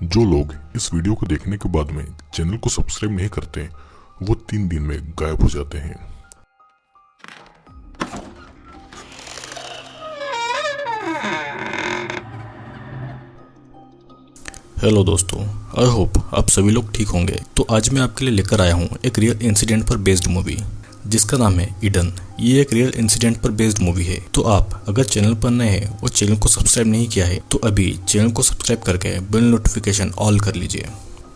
जो लोग इस वीडियो को देखने के बाद में चैनल को सब्सक्राइब नहीं करते वो 3 दिन में गायब हो जाते हैं। हेलो दोस्तों, आई होप आप सभी लोग ठीक होंगे। तो आज मैं आपके लिए लेकर आया हूँ एक रियल इंसिडेंट पर बेस्ड मूवी जिसका नाम है ईडन। ये एक रियल इंसिडेंट पर बेस्ड मूवी है। तो आप अगर चैनल पर नए हैं और चैनल को सब्सक्राइब नहीं किया है तो अभी चैनल को सब्सक्राइब करके बेल नोटिफिकेशन ऑल कर लीजिए।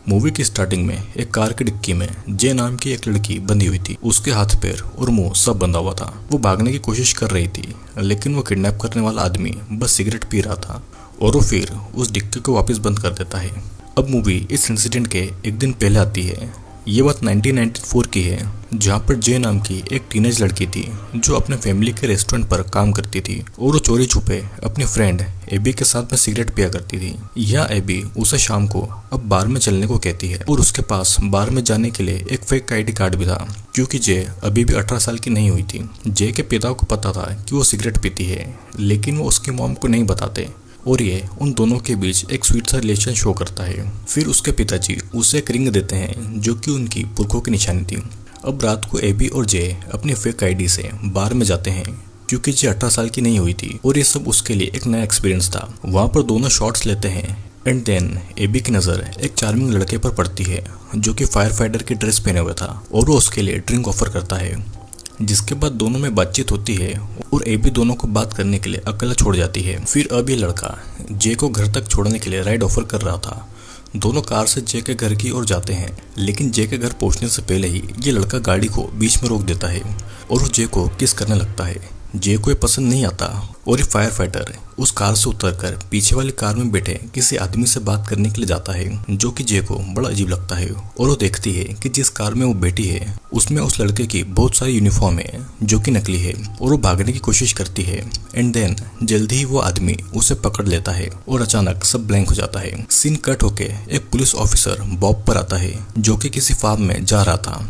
मूवी की स्टार्टिंग में एक कार की डिक्की में जे नाम की एक लड़की बंधी हुई थी। उसके हाथ पैर और मुंह सब बंधा हुआ था। वो भागने की कोशिश कर रही थी लेकिन वो किडनैप करने वाला आदमी बस सिगरेट पी रहा था और वो फिर उस डिक्की को वापस बंद कर देता है। अब मूवी इस इंसिडेंट के एक दिन पहले आती है। ये बात 1994 की है जहाँ पर जे नाम की एक टीनेज लड़की थी जो अपने फैमिली के रेस्टोरेंट पर काम करती थी और वो चोरी छुपे अपनी फ्रेंड एबी के साथ में सिगरेट पिया करती थी। यह एबी उसे शाम को अब बार में चलने को कहती है और उसके पास बार में जाने के लिए एक फेक आईडी कार्ड भी था क्योंकि जे अभी भी 18 साल की नहीं हुई थी। जे के पिता को पता था कि वो सिगरेट पीती है लेकिन वो उसकी मॉम को नहीं बताते और ये उन दोनों के बीच एक स्वीट सा रिलेशन शो करता है। फिर उसके पिताजी उसे एक रिंग देते हैं जो कि उनकी पुरखों की निशानी थी। अब रात को एबी और जे अपनी फेक आईडी से बार में जाते हैं क्योंकि जे 18 साल की नहीं हुई थी और ये सब उसके लिए एक नया एक्सपीरियंस था। वहाँ पर दोनों शॉट्स लेते हैं एंड देन एबी की नज़र एक चार्मिंग लड़के पर पड़ती है जो कि फायर फाइटर की ड्रेस पहने हुए था और वो उसके लिए ड्रिंक ऑफर करता है। जिसके बाद दोनों में बातचीत होती है और एबी दोनों को बात करने के लिए अकेला छोड़ जाती है। फिर अब ये लड़का जे को घर तक छोड़ने के लिए राइड ऑफर कर रहा था। दोनों कार से जे के घर की ओर जाते हैं लेकिन जे के घर पहुंचने से पहले ही ये लड़का गाड़ी को बीच में रोक देता है और वो जे को किस करने लगता है। जे को ये पसंद नहीं आता और ये फायर फाइटर उस कार से उतरकर पीछे वाली कार में बैठे किसी आदमी से बात करने के लिए जाता है जो कि जे को बड़ा अजीब लगता है और वो देखती है कि जिस कार में वो बैठी है उसमें उस लड़के की बहुत सारी यूनिफॉर्म है जो कि नकली है और वो भागने की कोशिश करती है एंड देन जल्दी ही वो आदमी उसे पकड़ लेता है और अचानक सब ब्लैंक हो जाता है। सीन कट होके एक पुलिस ऑफिसर बॉब पर आता है जो कि किसी फार्म में जा रहा था।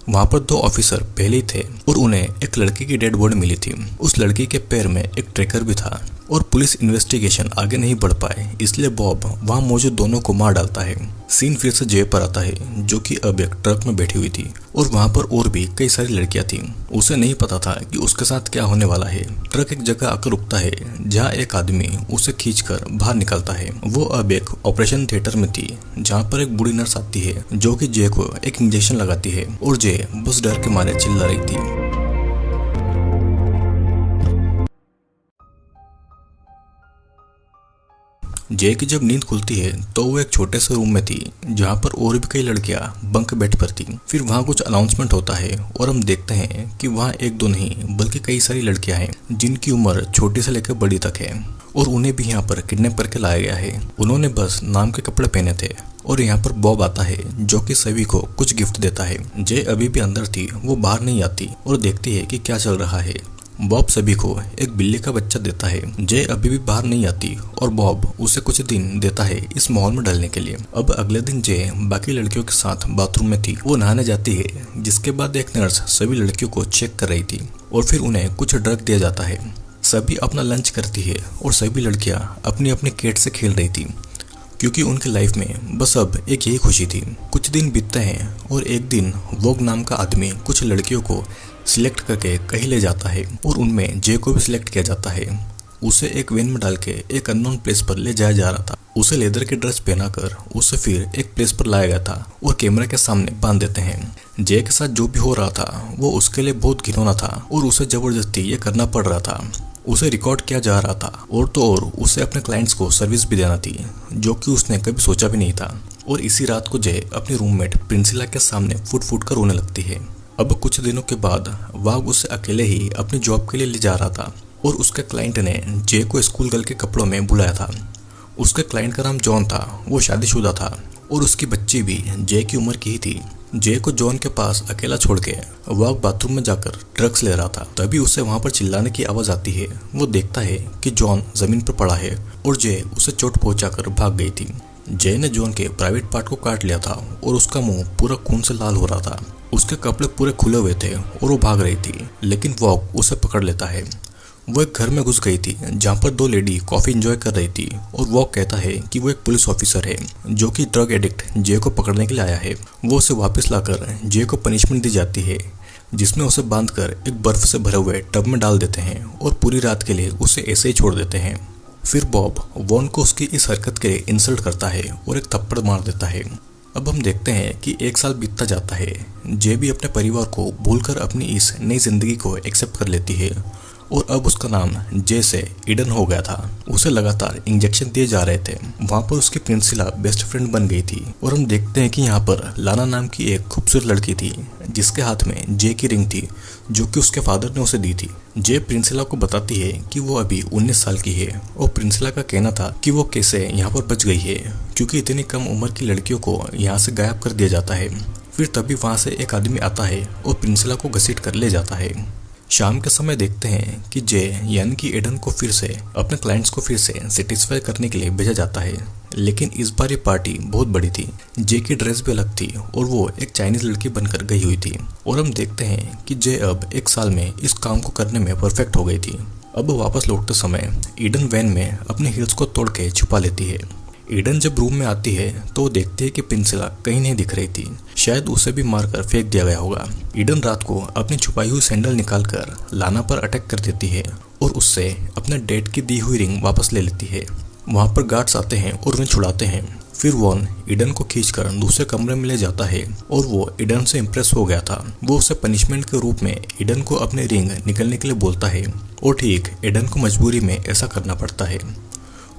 वहाँ पर 2 ऑफिसर पहले ही थे और उन्हें एक लड़की की डेड बॉडी मिली थी। उस लड़की के पैर में एक ट्रैकर भी था और पुलिस इन्वेस्टिगेशन आगे नहीं बढ़ पाए इसलिए बॉब वहाँ मौजूद दोनों को मार डालता है। सीन फिर से जे पर आता है जो कि अब एक ट्रक में बैठी हुई थी और वहाँ पर और भी कई सारी लड़कियां थीं। उसे नहीं पता था कि उसके साथ क्या होने वाला है। ट्रक एक जगह आकर रुकता है जहाँ एक आदमी उसे खींचकर बाहर निकलता है। वो अब एक ऑपरेशन थिएटर में थी जहाँ पर एक बूढ़ी नर्स आती है जो कि जे को एक इंजेक्शन लगाती है और जे बस डर के मारे चिल्ला रही थी। जे की जब नींद खुलती है तो वो एक छोटे से रूम में थी जहाँ पर और भी कई लड़कियां बंक बेड पर थी। फिर वहाँ कुछ अनाउंसमेंट होता है और हम देखते हैं कि वहाँ एक दो नहीं बल्कि कई सारी लड़कियां हैं जिनकी उम्र छोटी से लेकर बड़ी तक है और उन्हें भी यहाँ पर किडनैप करके लाया गया है। उन्होंने बस नाम के कपड़े पहने थे और यहाँ पर बॉब आता है जो कि सभी को कुछ गिफ्ट देता है। जे अभी भी अंदर थी, वो बाहर नहीं आती और देखती है कि क्या चल रहा है। बॉब सभी को एक बिल्ली का बच्चा देता है। जे अभी भी बाहर नहीं आती और बॉब उसे कुछ दिन देता है इस माहौल में ढलने के लिए। अब अगले दिन जे बाकी लड़कियों के साथ बाथरूम में थी। वो नहाने जाती है जिसके बाद एक नर्स सभी लड़कियों को चेक कर रही थी और फिर उन्हें कुछ ड्रग दिया जाता है। सभी अपना लंच करती है और सभी लड़कियां अपनी अपनी कैट से खेल रही थी क्योंकि उनकी लाइफ में बस अब एक यही खुशी थी। कुछ दिन बीतते हैं और एक दिन वोग नाम का आदमी कुछ लड़कियों को सिलेक्ट करके कहीं ले जाता है और उनमें जे को भी सिलेक्ट किया जाता है। उसे एक वैन में डाल के एक अननोन प्लेस पर ले जाया जा रहा था। उसे लेदर की ड्रेस पहनाकर उसे फिर एक प्लेस पर लाया गया था और कैमरे के सामने बांध देते हैं। जे के साथ जो भी हो रहा था वो उसके लिए बहुत घिनौना था और उसे जबरदस्ती ये करना पड़ रहा था। उसे रिकॉर्ड किया जा रहा था और तो और उसे अपने क्लाइंट्स को सर्विस भी देना थी जो कि उसने कभी सोचा भी नहीं था। और इसी रात को जे अपनी रूममेट प्रिंसिला के सामने फुट फुट कर रोने लगती है। अब कुछ दिनों के बाद वाग उसे अकेले ही अपनी जॉब के लिए ले जा रहा था और उसके क्लाइंट ने जे को स्कूल गर्ल के कपड़ों में बुलाया था। उसके क्लाइंट का नाम जॉन था। वो शादीशुदा था और उसकी बच्ची भी जे की उम्र की ही थी। जे को जॉन के पास अकेला छोड़ के वाग बाथरूम में जाकर ड्रग्स ले रहा था। तभी उसे वहां पर चिल्लाने की आवाज आती है। वो देखता है कि जॉन जमीन पर पड़ा है और जे उसे चोट पहुंचाकर भाग गई थी। जे ने जॉन के प्राइवेट पार्ट को काट लिया था और उसका मुंह पूरा खून से लाल हो रहा था। उसके कपड़े पूरे खुले हुए थे और वो भाग रही थी लेकिन वॉग उसे पकड़ लेता है। वो एक घर में घुस गई थी जहाँ पर दो लेडी कॉफी एंजॉय कर रही थी और वो कहता है कि वो एक पुलिस ऑफिसर है जो कि ड्रग एडिक्ट जे को पकड़ने के लिए आया है। वो उसे वापस लाकर जे को पनिशमेंट दी जाती है जिसमें उसे बांधकर एक बर्फ से भरे हुए टब में डाल देते हैं और पूरी रात के लिए उसे ऐसे ही छोड़ देते हैं। फिर बॉब वॉन को उसकी इस हरकत के लिए इंसल्ट करता है और एक थप्पड़ मार देता है। अब हम देखते हैं कि एक साल बीतता जाता है। जे भी अपने परिवार को भूलकर अपनी इस नई जिंदगी को एक्सेप्ट कर लेती है और अब उसका नाम जे से ईडन हो गया था। उसे लगातार इंजेक्शन दिए जा रहे थे। वहाँ पर उसकी प्रिंसिला बेस्ट फ्रेंड बन गई थी और हम देखते हैं कि यहाँ पर लाना नाम की एक खूबसूरत लड़की थी जिसके हाथ में जे की रिंग थी जो कि उसके फादर ने उसे दी थी। जे प्रिंसिला को बताती है कि वो अभी 19 साल की है और प्रिंसिला का कहना था कि वो कैसे यहाँ पर बच गई है क्योंकि इतनी कम उम्र की लड़कियों को यहाँ से गायब कर दिया जाता है। फिर तभी वहाँ से एक आदमी आता है और प्रिंसिला को घसीट कर ले जाता है। शाम के समय देखते हैं कि जे यानी कि एडन को फिर से अपने क्लाइंट्स को फिर से सेटिस्फाई करने के लिए भेजा जाता है, लेकिन इस बार ये पार्टी बहुत बड़ी थी। जे की ड्रेस भी अलग थी और वो एक चाइनीज लड़की बनकर गई हुई थी और हम देखते हैं कि जे अब एक साल में इस काम को करने में परफेक्ट हो गई थी। अब वापस लौटते समय ईडन वैन में अपने हील्स को तोड़ के छुपा लेती है। ईडन जब रूम में आती है तो वो देखती है कि प्रिंसिला कहीं नहीं दिख रही थी, शायद उसे भी मारकर फेंक दिया गया होगा। ईडन रात को अपनी छुपाई हुई सैंडल निकालकर लाना पर अटैक कर देती है और उससे अपने डेट की दी हुई रिंग वापस ले लेती है। वहाँ पर गार्ड्स आते हैं और उन्हें छुड़ाते हैं। फिर वॉन ईडन को खींचकर दूसरे कमरे में ले जाता है और वो ईडन से इम्प्रेस हो गया था। वो उसे पनिशमेंट के रूप में ईडन को अपनी रिंग निकलने के लिए बोलता है और ठीक ईडन को मजबूरी में ऐसा करना पड़ता है।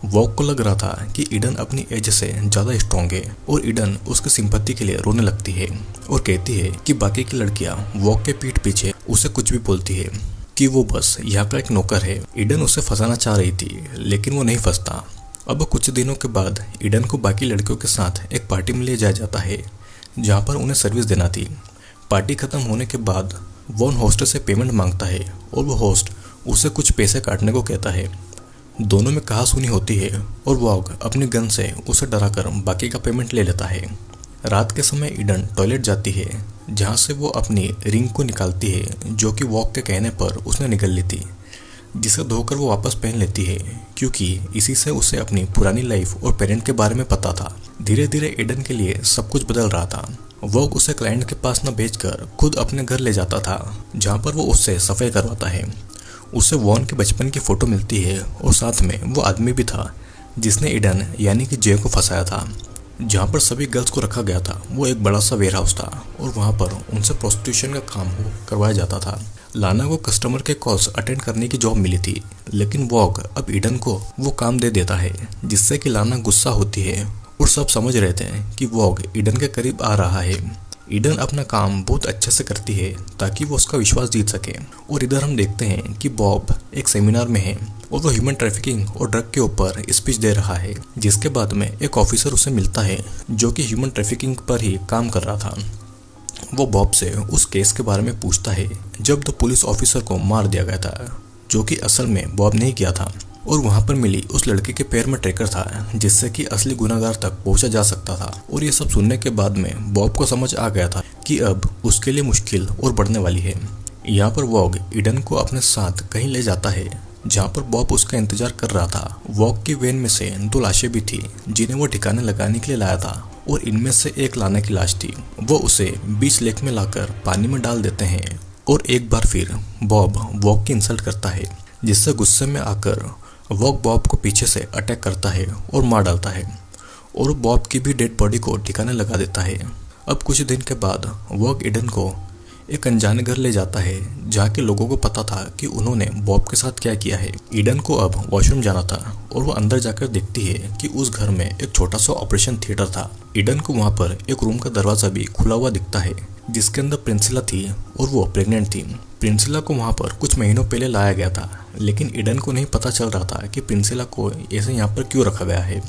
वॉक को लग रहा था कि ईडन अपनी एज से ज़्यादा स्ट्रॉन्ग है और ईडन उसकी सिंपैथी के लिए रोने लगती है और कहती है कि बाकी की लड़कियां वॉक के पीठ पीछे उसे कुछ भी बोलती है कि वो बस यहाँ का एक नौकर है। ईडन उसे फंसाना चाह रही थी लेकिन वो नहीं फंसता। अब कुछ दिनों के बाद ईडन को बाकी लड़कियों के साथ एक पार्टी में ले जाया जाता है जहाँ पर उन्हें सर्विस देना थी। पार्टी खत्म होने के बाद वॉन होस्ट से पेमेंट मांगता है और वो होस्ट उसे कुछ पैसे काटने को कहता है। दोनों में कहा सुनी होती है और वॉग अपनी गन से उसे डराकर बाकी का पेमेंट ले लेता है। रात के समय ईडन टॉयलेट जाती है जहाँ से वो अपनी रिंग को निकालती है जो कि वॉग के कहने पर उसने निकल ली थी, जिसे धोकर वो वापस पहन लेती है क्योंकि इसी से उसे अपनी पुरानी लाइफ और पेरेंट के बारे में पता था। धीरे धीरे ईडन के लिए सब कुछ बदल रहा था। वॉग उसे क्लाइंट के पास न भेजकर खुद अपने घर ले जाता था जहाँ पर वो उससे सफाई करवाता है। उसे वॉन के बचपन की फोटो मिलती है और साथ में वो आदमी भी था जिसने ईडन यानी कि जे को फंसाया था। जहाँ पर सभी गर्ल्स को रखा गया था वो एक बड़ा सा वेयर हाउस था और वहाँ पर उनसे प्रोस्टिट्यूशन का काम करवाया जाता था। लाना को कस्टमर के कॉल्स अटेंड करने की जॉब मिली थी, लेकिन वॉग अब ईडन को वो काम दे देता है जिससे कि लाना गुस्सा होती है और सब समझ रहे थे कि वॉग ईडन के करीब आ रहा है। ईडन अपना काम बहुत अच्छे से करती है ताकि वो उसका विश्वास जीत सके। और इधर हम देखते हैं कि बॉब एक सेमिनार में है और वो ह्यूमन ट्रैफिकिंग और ड्रग के ऊपर स्पीच दे रहा है, जिसके बाद में एक ऑफिसर उसे मिलता है जो कि ह्यूमन ट्रैफिकिंग पर ही काम कर रहा था। वो बॉब से उस केस के बारे में पूछता है जब दो पुलिस ऑफिसर को मार दिया गया था, जो कि असल में बॉब नहीं किया था, और वहाँ पर मिली उस लड़के के पैर में ट्रैकर था जिससे कि असली गुनाहगार तक पहुँचा जा सकता था। और ये सब सुनने के बाद में बॉब को समझ आ गया था कि अब उसके लिए मुश्किल और बढ़ने वाली है। यहाँ पर वॉग ईडन को अपने साथ कहीं ले जाता है जहाँ पर बॉब उसका इंतजार कर रहा था। वॉग की वैन में से दो लाशें भी थी जिन्हें वो ठिकाने लगाने के लिए लाया था और इनमें से एक लाना की लाश थी। वो उसे बीच लेक में लाकर पानी में डाल देते हैं और एक बार फिर बॉब वॉग की इंसल्ट करता है, जिससे गुस्से में आकर वॉग बॉब को पीछे से अटैक करता है और मार डालता है और बॉब की भी डेड बॉडी को ठिकाने लगा देता है। अब कुछ दिन के बाद वॉग ईडन को एक अनजाने घर ले जाता है जहाँ के लोगों को पता था कि उन्होंने बॉब के साथ क्या किया है। ईडन को अब वॉशरूम जाना था और वो अंदर जाकर देखती है कि उस घर में एक छोटा सा ऑपरेशन थिएटर था। ईडन को वहाँ पर एक रूम का दरवाजा भी खुला हुआ दिखता है जिसके अंदर प्रिंसिला थी और वो प्रेग्नेंट थी। प्रिंसिला को वहाँ पर कुछ महीनों पहले लाया गया था, लेकिन ईडन को नहीं पता चल रहा था कि प्रिंसिला को ऐसे यहाँ पर क्यों रखा गया है।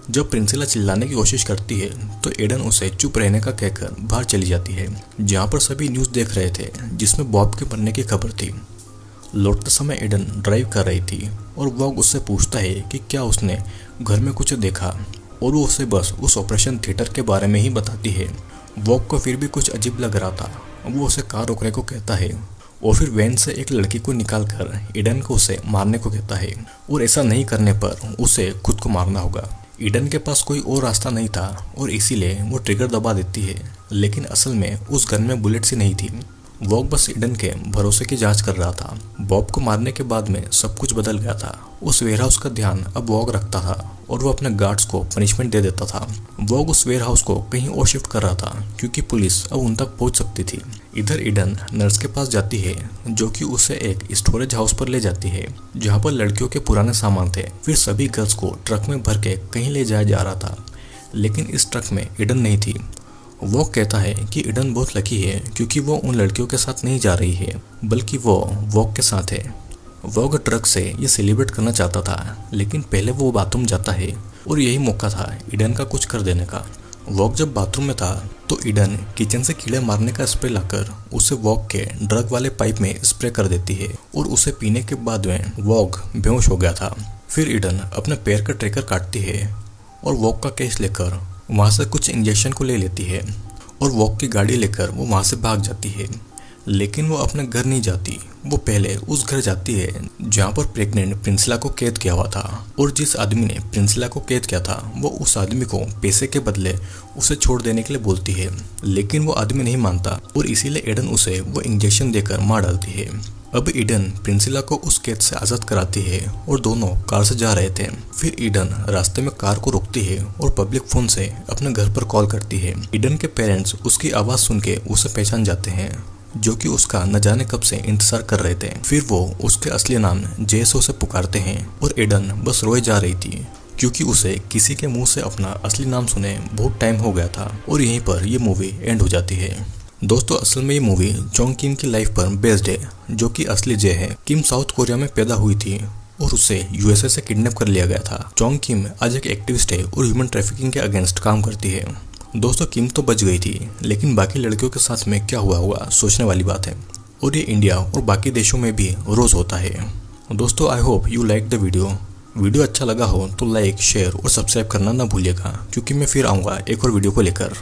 जब प्रिंसिला चिल्लाने की कोशिश करती है तो ईडन उसे चुप रहने का कहकर बाहर चली जाती है, जहाँ पर सभी न्यूज़ देख रहे थे जिसमें बॉब के मरने की खबर थी। लौटते समय ईडन ड्राइव कर रही थी और वॉग उससे पूछता है कि क्या उसने घर में कुछ देखा, और वो उसे बस उस ऑपरेशन थिएटर के बारे में ही बताती है। वॉग को फिर भी कुछ अजीब लग रहा था। वो उसे कार रोकने को कहता है और फिर वैन से एक लड़की को निकालकर ईडन को उसे मारने को कहता है और ऐसा नहीं करने पर उसे खुद को मारना होगा। ईडन के पास कोई और रास्ता नहीं था और इसीलिए वो ट्रिगर दबा देती है, लेकिन असल में उस गन में बुलेट्स ही नहीं थी। वॉग बस ईडन के भरोसे की जांच कर रहा था। बॉब को मारने के बाद में सब कुछ बदल गया था। उस वेयरहाउस का ध्यान अब वॉग रखता था और वो अपने गार्ड्स को पनिशमेंट दे देता था। वॉग उस वेयरहाउस को कहीं और शिफ्ट कर रहा था क्योंकि पुलिस अब उन तक पहुंच सकती थी। इधर ईडन नर्स के पास जाती है जो कि उसे एक स्टोरेज हाउस पर ले जाती है जहाँ पर लड़कियों के पुराने सामान थे। फिर सभी गर्ल्स को ट्रक में भर के कहीं ले जाया जा रहा था, लेकिन इस ट्रक में ईडन नहीं थी। वो कहता है कि ईडन बहुत लकी है क्योंकि वो उन लड़कियों के साथ नहीं जा रही है बल्कि वो वॉग के साथ है। वॉग ट्रक से ये सेलिब्रेट करना चाहता था, लेकिन पहले वो बाथरूम जाता है और यही मौका था ईडन का कुछ कर देने का। वॉग जब बाथरूम में था तो ईडन किचन से कीड़े मारने का स्प्रे लाकर उसे वॉग के ड्रग वाले पाइप में स्प्रे कर देती है और उसे पीने के बाद में वॉग बेहोश हो गया था। फिर ईडन अपने पैर का ट्रैकर काटती है और वॉग का केस लेकर वहाँ से कुछ इंजेक्शन को ले लेती है और वॉग की गाड़ी लेकर वो वहाँ से भाग जाती है। लेकिन वो अपने घर नहीं जाती, वो पहले उस घर जाती है जहाँ पर प्रेग्नेंट प्रिंसिला को कैद किया हुआ था और जिस आदमी ने प्रिंसिला को कैद किया था वो उस आदमी को पैसे के बदले उसे छोड़ देने के लिए बोलती है, लेकिन वो आदमी नहीं मानता और इसीलिए ईडन उसे वो इंजेक्शन देकर मार डालती है। अब ईडन प्रिंसिला को उस कैद से आज़ाद कराती है और दोनों कार से जा रहे थे। फिर ईडन रास्ते में कार को रोकती है और पब्लिक फोन से अपने घर पर कॉल करती है। ईडन के पेरेंट्स उसकी आवाज़ सुन के उसे पहचान जाते हैं जो कि उसका न जाने कब से इंतजार कर रहे थे। फिर वो उसके असली नाम जेसो से पुकारते हैं और ईडन बस रोए जा रही थी क्योंकि उसे किसी के मुंह से अपना असली नाम सुने बहुत टाइम हो गया था। और यहीं पर ये मूवी एंड हो जाती है। दोस्तों, असल में ये मूवी चोंग किम की लाइफ पर बेस्ड है जो कि असली जे है। किम साउथ कोरिया में पैदा हुई थी और उसे यूएसए से किडनैप कर लिया गया था। चोंग किम आज एक एक्टिविस्ट है और ह्यूमन ट्रैफिकिंग के अगेंस्ट काम करती है। दोस्तों, किम तो बच गई थी, लेकिन बाकी लड़कियों के साथ में क्या हुआ होगा सोचने वाली बात है और ये इंडिया और बाकी देशों में भी रोज होता है। दोस्तों, I hope you like the video अच्छा लगा हो तो लाइक, शेयर और सब्सक्राइब करना ना भूलिएगा क्योंकि मैं फिर आऊँगा एक और वीडियो को लेकर।